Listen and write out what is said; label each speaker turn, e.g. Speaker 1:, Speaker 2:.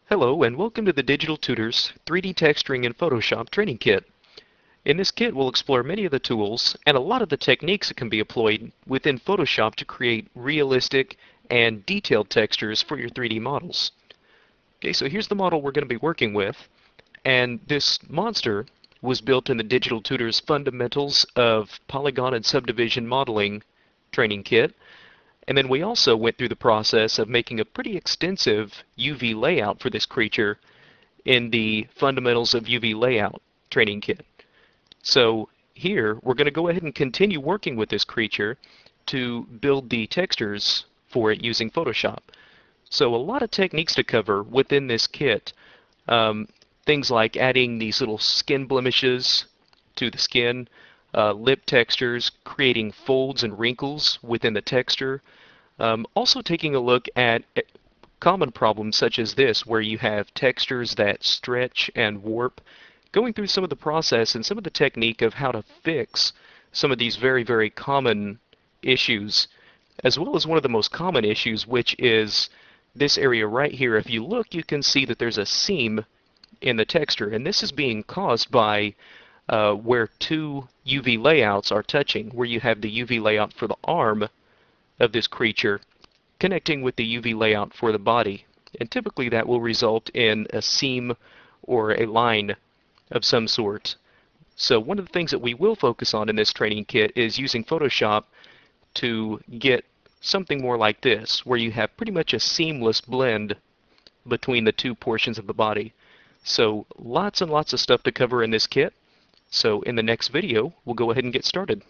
Speaker 1: Hello and welcome to the Digital Tutors 3D Texturing in Photoshop Training Kit. In this kit we'll explore many of the tools and a lot of the techniques that can be employed within Photoshop to create realistic and detailed textures for your 3D models. Okay, so here's the model we're going to be working with, and this monster was built in the Digital Tutors Fundamentals of Polygon and Subdivision Modeling Training Kit. And then we also went through the process of making a pretty extensive UV layout for this creature in the Fundamentals of UV Layout training kit. So here we're going to go ahead and continue working with this creature to build the textures for it using Photoshop. So a lot of techniques to cover within this kit. Things like adding these little skin blemishes to the skin, lip textures, creating folds and wrinkles within the texture. Also taking a look at common problems such as this, where you have textures that stretch and warp, going through some of the process and some of the technique of how to fix some of these very, very common issues, as well as one of the most common issues, which is this area right here. If you look, you can see that there's a seam in the texture, and this is being caused by where two UV layouts are touching, where you have the UV layout for the arm of this creature connecting with the UV layout for the body. And typically that will result in a seam or a line of some sort. So one of the things that we will focus on in this training kit is using Photoshop to get something more like this, where you have pretty much a seamless blend between the two portions of the body. So lots and lots of stuff to cover in this kit. So in the next video, we'll go ahead and get started.